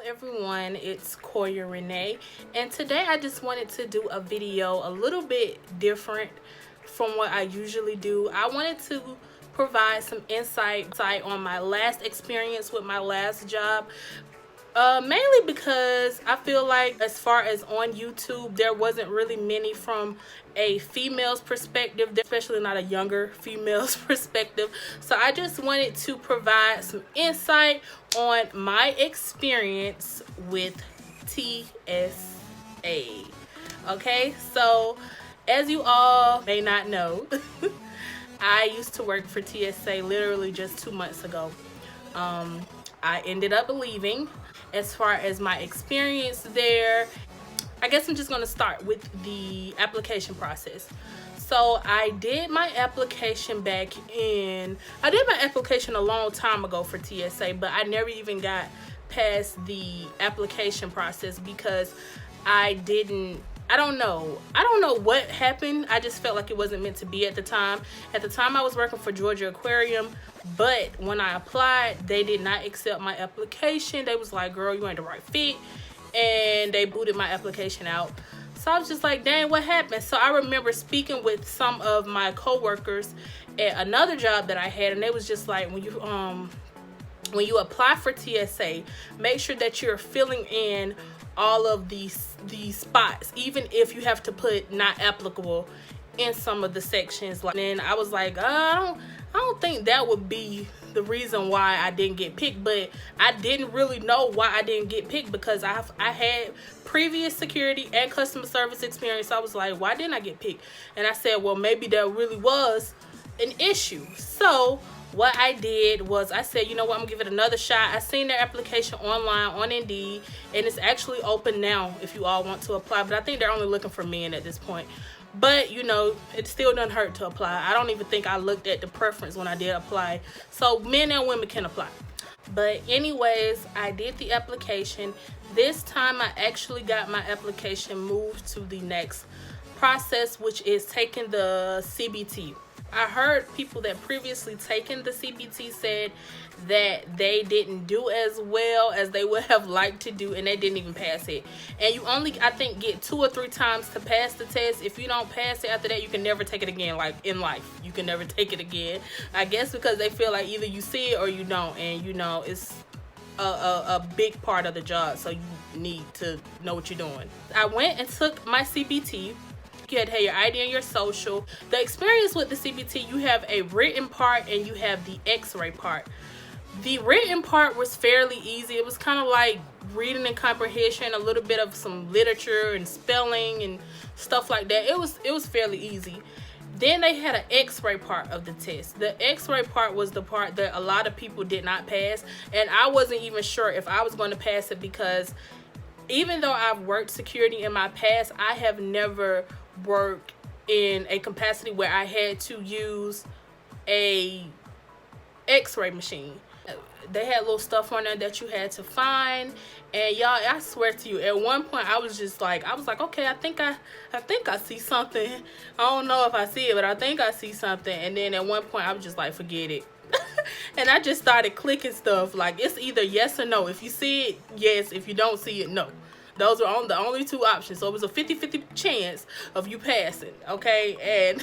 everyone, it's Quoia Renae, and today I just wanted to do a video a little bit different from what I usually do. I wanted to provide some insight on my last experience with my last job. Mainly because I feel like as far as on YouTube, there wasn't really many from a female's perspective, especially not a younger female's perspective. So I just wanted to provide some insight on my experience with TSA. Okay, so as you all may not know, I used to work for TSA literally just 2 months ago. I ended up leaving. As far as my experience there, I guess I'm just going to start with the application process. So I did my application I did my application a long time ago for TSA, but I never even got past the application process because I don't know what happened. I just felt like it wasn't meant to be at the time. At the time I was working for Georgia Aquarium, but when I applied, they did not accept my application. They was like, girl, you ain't the right fit, and they booted my application out. So I was just like, dang, what happened? So I remember speaking with some of my coworkers at another job that I had, and they was just like, when you apply for TSA, make sure that you're filling in all of these spots, even if you have to put not applicable in some of the sections. And I was like, I don't think that would be the reason why I didn't get picked. But I didn't really know why I didn't get picked because I had previous security and customer service experience. I was like, why didn't I get picked? And I said, well, maybe there really was an issue. So what I did was I said, you know what, I'm gonna give it another shot. I seen their application online on Indeed, and it's actually open now if you all want to apply, but I think they're only looking for men at this point. But you know, it still doesn't hurt to apply. I don't even think I looked at the preference when I did apply. So men and women can apply. But anyways, I did the application. This time I actually got my application moved to the next process, which is taking the CBT. I heard people that previously taken the CBT said that they didn't do as well as they would have liked to do, and they didn't even pass it. And you only, I think, get 2 or 3 times to pass the test. If you don't pass it after that, you can never take it again. Like in life, you can never take it again. I guess because they feel like either you see it or you don't, and you know it's a big part of the job, so you need to know what you're doing. I went and took my CBT. You had to have your ID and your social. The experience with the CBT, you have a written part and you have the x-ray part. The written part was fairly easy. It was kind of like reading and comprehension, a little bit of some literature and spelling and stuff like that. It was fairly easy. Then they had an x-ray part of the test. The x-ray part was the part that a lot of people did not pass, and I wasn't even sure if I was going to pass it because even though I've worked security in my past, I have never worked in a capacity where I had to use a x-ray machine. They had little stuff on there that you had to find, and y'all, I swear to you, at one point I was like, okay, I think I see something. I don't know if I see it, but I think I see something. And then at one point I was just like, forget it. And I just started clicking stuff like it's either yes or no. If you see it, yes. If you don't see it, no. Those are the only 2 options. So it was a 50-50 chance of you passing, okay? And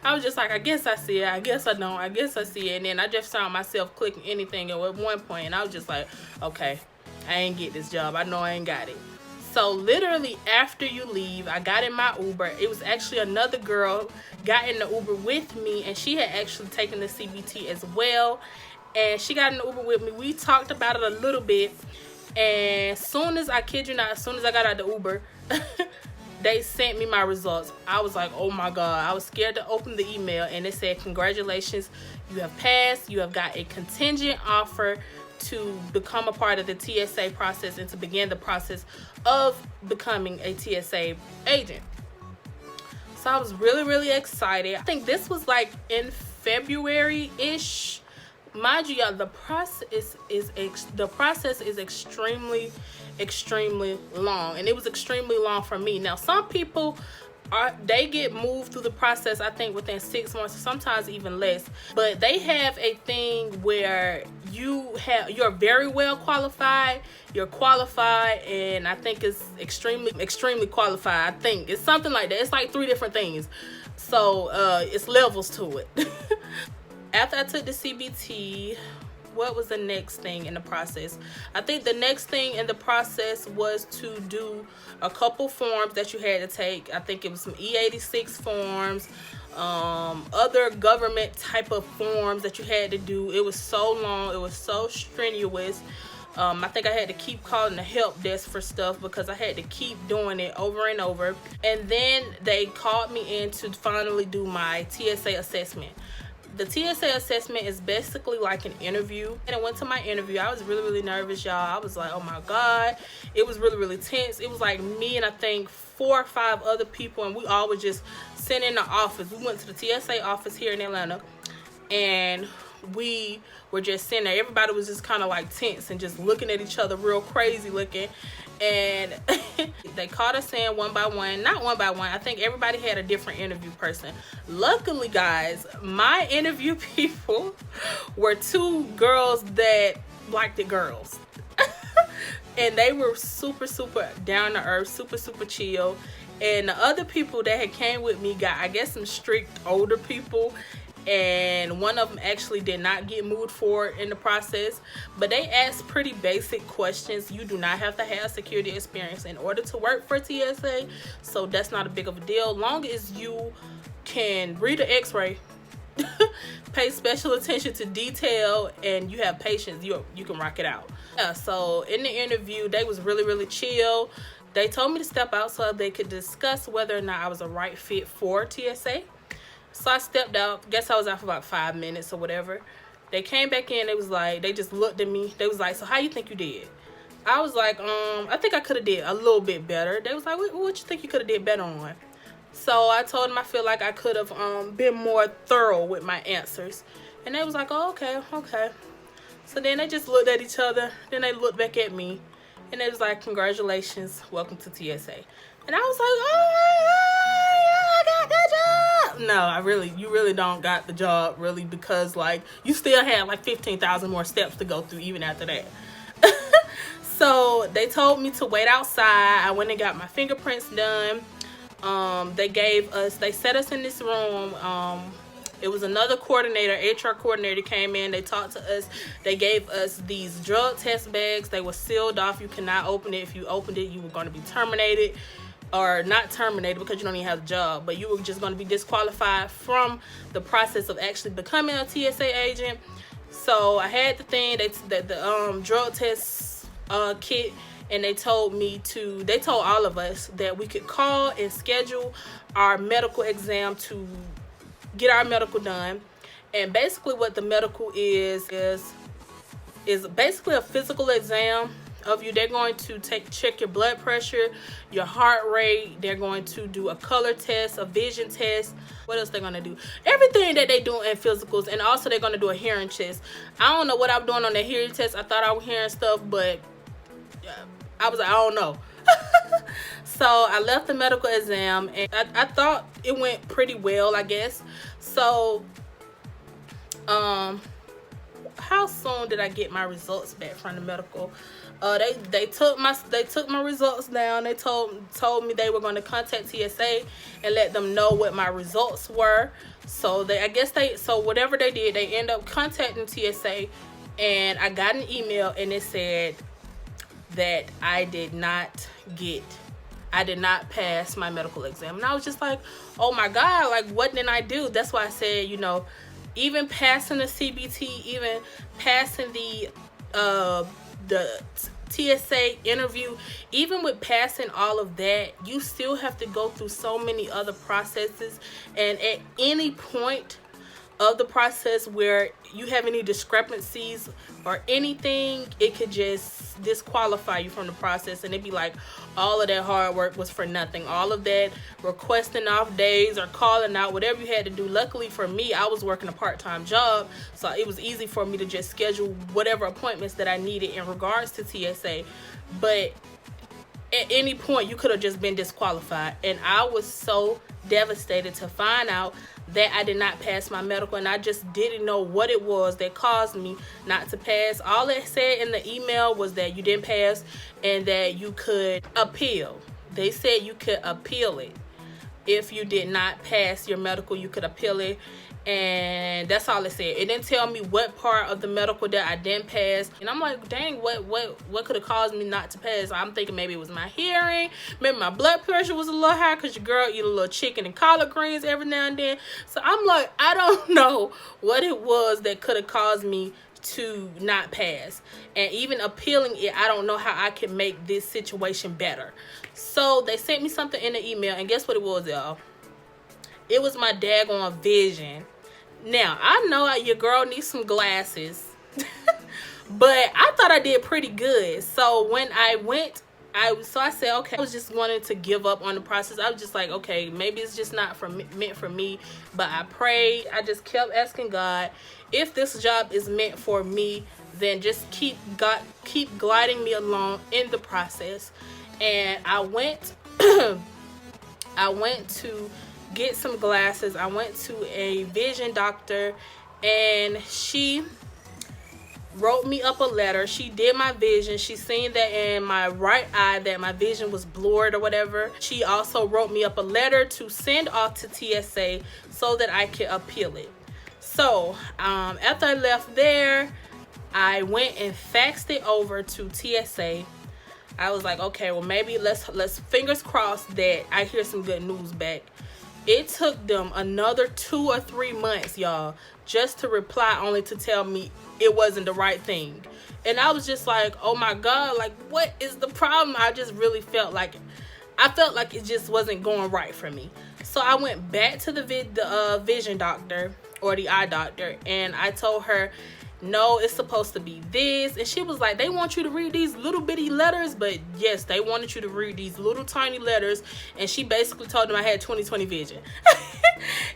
I was just like, I guess I see it. I guess I don't. I guess I see it. And then I just found myself clicking anything at one point. And I was just like, okay, I ain't get this job. I know I ain't got it. So literally after you leave, I got in my Uber. It was actually another girl got in the Uber with me, and she had actually taken the CBT as well. And she got in the Uber with me. We talked about it a little bit. And I kid you not, as soon as I got out the Uber, they sent me my results. I was like, oh my God. I was scared to open the email, and it said, congratulations, you have passed. You have got a contingent offer to become a part of the TSA process and to begin the process of becoming a TSA agent. So I was really, really excited. I think this was like in February-ish. Mind you, y'all, the process is extremely long, and it was extremely long for me. Now, some people they get moved through the process, I think, within 6 months, sometimes even less. But they have a thing where you're very well qualified, you're qualified, and I think it's extremely qualified. I think it's something like that. It's like 3 different things. So it's levels to it. After I took the CBT, what was the next thing in the process? I think the next thing in the process was to do a couple forms that you had to take. I think it was some E86 forms, other government type of forms that you had to do. It was so long, it was so strenuous. I think I had to keep calling the help desk for stuff because I had to keep doing it over and over. And then they called me in to finally do my TSA assessment. The TSA assessment is basically like an interview. And I went to my interview. I was really nervous, y'all. I was like, oh my God. It was really tense. It was like me and I think 4 or 5 other people, and we all were just sitting in the office. We went to the TSA office here in Atlanta, and we were just sitting there. Everybody was just kind of like tense and just looking at each other real crazy looking. And they called us in one by one. Not one by one. I think everybody had a different interview person. Luckily, guys, my interview people were 2 girls that liked the girls. And they were super down to earth, super chill. And the other people that had came with me got, I guess, some strict older people. And one of them actually did not get moved forward in the process, but they asked pretty basic questions. You do not have to have security experience in order to work for TSA, so that's not a big of a deal. Long as you can read an x-ray, pay special attention to detail, and you have patience, you can rock it out. Yeah, so in the interview, they was really chill. They told me to step out so they could discuss whether or not I was a right fit for TSA. So I stepped out. Guess I was out for about 5 minutes or whatever. They came back in. They just looked at me. They was like, so how you think you did? I was like, I think I could have did a little bit better. They was like, what you think you could have did better on? So I told them I feel like I could have been more thorough with my answers. And they was like, oh, okay. So then they just looked at each other. Then they looked back at me. And they was like, congratulations, welcome to TSA. And I was like, oh my God, I got the job. No, you really don't got the job, really, because like you still have like 15,000 more steps to go through even after that. So they told me to wait outside. I went and got my fingerprints done. They set us in this room. It was another coordinator, HR coordinator came in. They talked to us. They gave us these drug test bags. They were sealed off. You cannot open it. If you opened it, you were going to be terminated. Or not terminated because you don't even have a job. But you were just going to be disqualified from the process of actually becoming a TSA agent. So I had the thing, the drug test kit. And they told all of us that we could call and schedule our medical exam to get our medical done. And basically what the medical is basically a physical exam of you. They're going to check your blood pressure, your heart rate. They're going to do a color test, a vision test. What else they're going to do? Everything that they do in physicals. And also they're going to do a hearing test. I don't know what I'm doing on the hearing test. I thought I was hearing stuff, but I was like, I don't know. So I left the medical exam and I thought it went pretty well, I guess. So how soon did I get my results back from the medical? They took my results down. They told me they were going to contact TSA and let them know what my results were. So whatever they did, they end up contacting TSA, and I got an email and it said that I did not pass my medical exam. And I was just like, oh my God, like what did I do? That's why I said, even passing the CBT, even passing the TSA interview, even with passing all of that, you still have to go through so many other processes. And at any point of the process where you have any discrepancies or anything, it could just disqualify you from the process, and it'd be like all of that hard work was for nothing. All of that requesting off days or calling out, whatever you had to do. Luckily for me, I was working a part-time job, so it was easy for me to just schedule whatever appointments that I needed in regards to TSA. But at any point you could have just been disqualified. And I was so devastated to find out that I did not pass my medical, and I just didn't know what it was that caused me not to pass. All it said in the email was that you didn't pass and that you could appeal. They said you could appeal it. If you did not pass your medical, you could appeal it, and that's all it said. It didn't tell me what part of the medical that I didn't pass. And I'm like, dang, what could have caused me not to pass? I'm thinking maybe it was my hearing, maybe my blood pressure was a little high, because your girl eat a little chicken and collard greens every now and then. So I'm like, I don't know what it was that could have caused me to not pass. And even appealing it, I don't know how I can make this situation better. So they sent me something in the email, and guess what it was, y'all? It was my daggone vision. Now, I know your girl needs some glasses, but I thought I did pretty good. So when I went, I said, okay, I was just wanting to give up on the process. I was just like, okay, maybe it's just not meant for me. But I prayed. I just kept asking God, if this job is meant for me, then just keep gliding me along in the process. And I went to get some glasses. I went to a vision doctor, and she wrote me up a letter. She did my vision. She seen that in my right eye that my vision was blurred or whatever. She also wrote me up a letter to send off to TSA so that I could appeal it. So after I left there, I went and faxed it over to TSA. I was like, okay, well, maybe let's fingers crossed that I hear some good news back. It took them another 2 or 3 months, y'all, just to reply, only to tell me it wasn't the right thing. And I was just like, oh my God, like, what is the problem? I just really felt like it just wasn't going right for me. So I went back to the vision doctor, or the eye doctor, and I told her, no, it's supposed to be this. And she was like, they want you to read these little bitty letters. But yes, they wanted you to read these little tiny letters. And she basically told them I had 20/20 vision.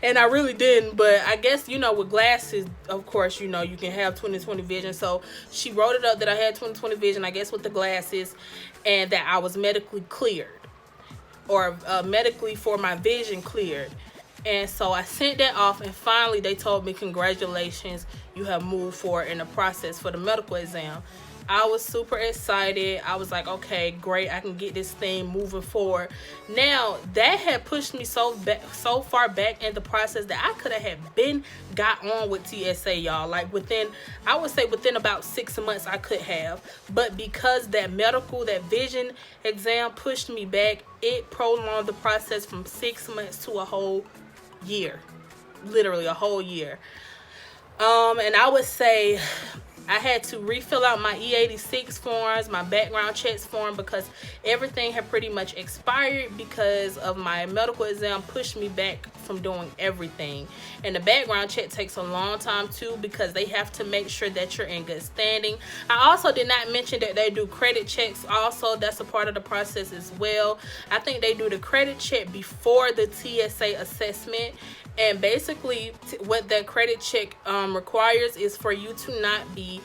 And I really didn't. But I guess, you know, with glasses, of course, you know, you can have 20/20 vision. So she wrote it up that I had 20/20 vision, I guess, with the glasses, and that I was medically cleared, or medically for my vision cleared. And so I sent that off, and finally they told me, congratulations, you have moved forward in the process for the medical exam. I was super excited. I was like, okay, great, I can get this thing moving forward. Now, that had pushed me so far back in the process that I could have got on with TSA, y'all. Like I would say within about 6 months I could have. But because that vision exam pushed me back, it prolonged the process from 6 months to a whole year. Literally a whole year. And I would say I had to refill out my E86 forms, my background checks form, because everything had pretty much expired because of my medical exam pushed me back from doing everything. And the background check takes a long time too, because they have to make sure that you're in good standing. I also did not mention that they do credit checks also. That's a part of the process as well. I think they do the credit check before the TSA assessment. And basically what that credit check requires is for you to not be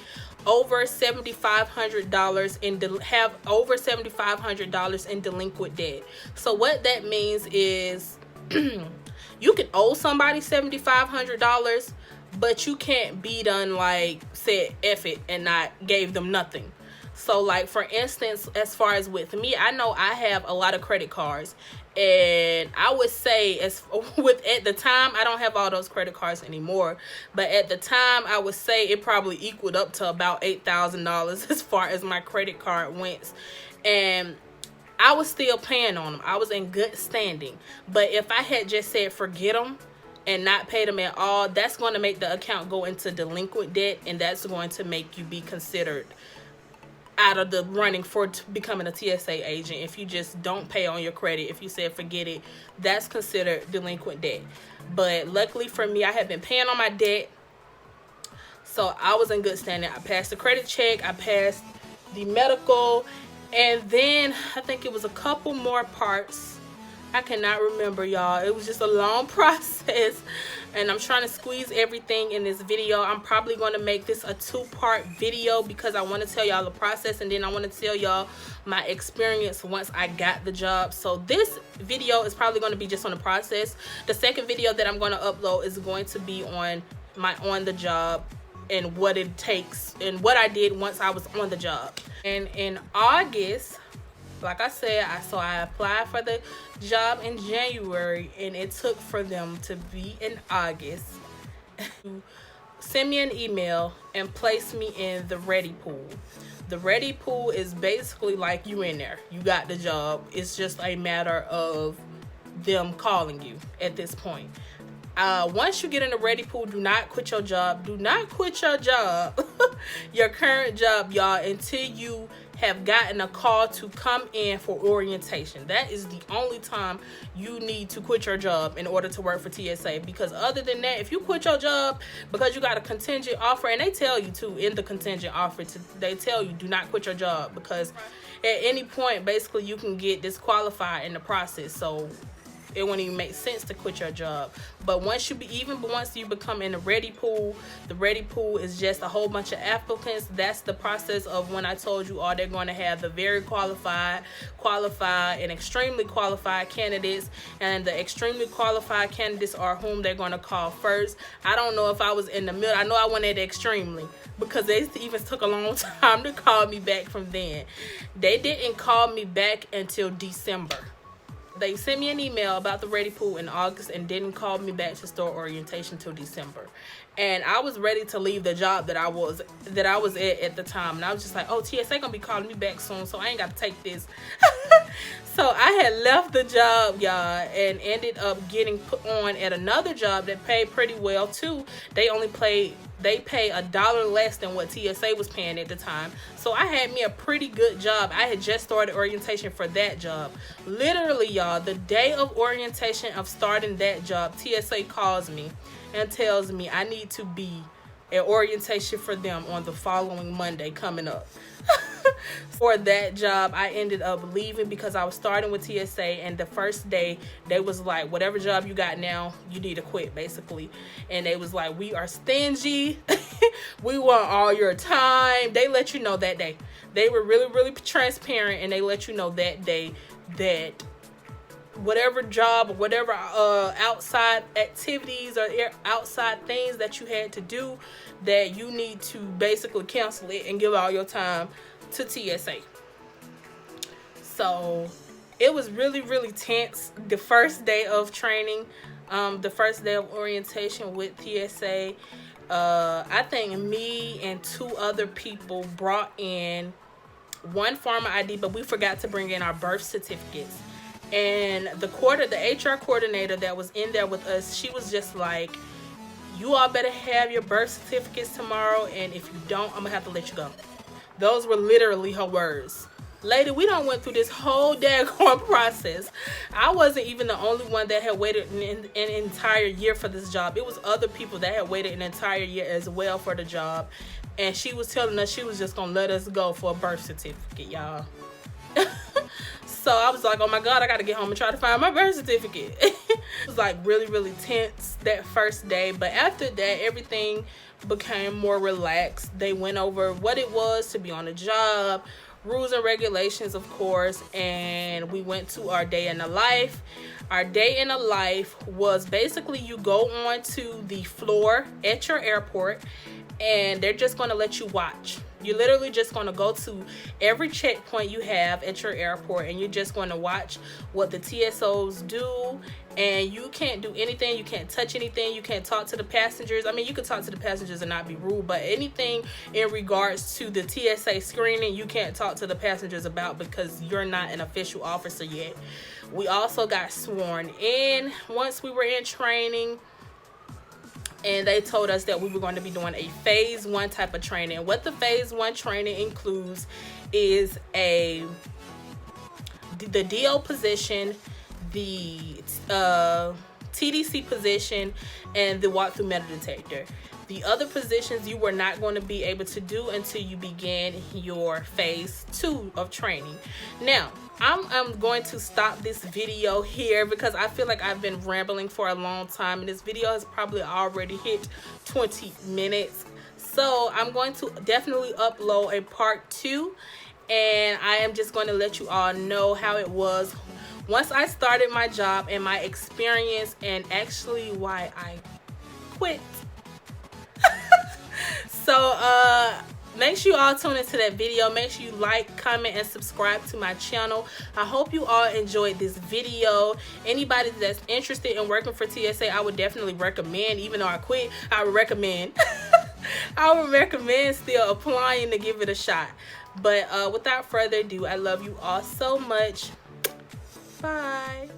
over $7,500 have over $7,500 in delinquent debt. So what that means is you can owe somebody $7,500, but you can't be done like said F it and not gave them nothing. So like, for instance, as far as with me, I know I have a lot of credit cards, and I would say at the time, I don't have all those credit cards anymore, but at the time I would say it probably equaled up to about $8,000 as far as my credit card went. And I was still paying on them. I was in good standing. But if I had just said forget them and not pay them at all, that's going to make the account go into delinquent debt, and that's going to make you be considered out of the running for becoming a TSA agent. If you just don't pay on your credit, if you said forget it, that's considered delinquent debt. But luckily for me, I had been paying on my debt, so I was in good standing. I passed the credit check, I passed the medical, and then I think it was a couple more parts I cannot remember, y'all. It was just a long process, and I'm trying to squeeze everything in this video. I'm probably going to make this a 2-part video because I want to tell y'all the process, and then I want to tell y'all my experience once I got the job. So this video is probably going to be just on the process. The second video that I'm going to upload is going to be on my on the job and what it takes and what I did once I was on the job. And in August, like I said, I applied for the job in January, and it took for them to be in August to send me an email and place me in the ready pool. The ready pool is basically like you in there. You got the job. It's just a matter of them calling you at this point. Once you get in the ready pool, do not quit your job. Do not quit your job, your current job, y'all, until you have gotten a call to come in for orientation. That is the only time you need to quit your job in order to work for TSA. Because other than that, if you quit your job because you got a contingent offer, and they tell you too in the contingent offer, they tell you do not quit your job, because at any point, basically, you can get disqualified in the process. So it wouldn't even make sense to quit your job. But once you become in the ready pool is just a whole bunch of applicants. That's the process of when I told you all they're going to have the very qualified, and extremely qualified candidates, and the extremely qualified candidates are whom they're going to call first. I don't know if I was in the middle. I know I went at extremely, because they even took a long time to call me back from then. They didn't call me back until December. They sent me an email about the ready pool in August and didn't call me back to start orientation till December. And I was ready to leave the job that I was at the time. And I was just like, oh, TSA gonna be calling me back soon, so I ain't got to take this. So I had left the job, y'all, and ended up getting put on at another job that paid pretty well too. They pay $1 less than what TSA was paying at the time. So I had me a pretty good job. I had just started orientation for that job. Literally, y'all, the day of orientation of starting that job, TSA calls me and tells me I need to be at orientation for them on the following Monday coming up. For that job, I ended up leaving because I was starting with TSA, and the first day they was like, whatever job you got now, you need to quit, basically. And they was like, we are stingy. We want all your time. They let you know that day. They were really, really transparent, and they let you know that day that whatever job or whatever outside activities or outside things that you had to do, that you need to basically cancel it and give all your time to TSA. So it was really, really tense the first day of training, the first day of orientation with TSA. I think me and 2 other people brought in one pharma ID, but we forgot to bring in our birth certificates. And the HR coordinator that was in there with us, she was just like, you all better have your birth certificates tomorrow, and if you don't, I'm gonna have to let you go. Those were literally her words. Lady, we done went through this whole daggone process. I wasn't even the only one that had waited an entire year for this job. It was other people that had waited an entire year as well for the job. And she was telling us she was just gonna let us go for a birth certificate, y'all. So I was like, oh my God, I gotta get home and try to find my birth certificate. It was like really, really tense that first day. But after that, everything became more relaxed. They went over what it was to be on the job, rules and regulations, of course, and we went to our day in the life. Our day in the life was basically you go on to the floor at your airport, and they're just going to let you watch. You're literally just going to go to every checkpoint you have at your airport, and you're just going to watch what the TSOs do. And you can't do anything. You can't touch anything. You can't talk to the passengers. I mean, you can talk to the passengers and not be rude, but anything in regards to the TSA screening, you can't talk to the passengers about, because you're not an official officer yet. We also got sworn in once we were in training. And they told us that we were going to be doing a phase 1 type of training. What the phase 1 training includes is the DO position, the TDC position, and the walk-through metal detector. The other positions you were not going to be able to do until you began your phase 2 of training. Now, I'm going to stop this video here because I feel like I've been rambling for a long time, and this video has probably already hit 20 minutes. So I'm going to definitely upload a part 2, and I am just going to let you all know how it was once I started my job and my experience, and actually why I quit. So make sure you all tune into that video. Make sure you like, comment, and subscribe to my channel. I hope you all enjoyed this video. Anybody that's interested in working for TSA, I would definitely recommend. Even though I quit, I would recommend. I would recommend still applying to give it a shot. But without further ado, I love you all so much. Bye.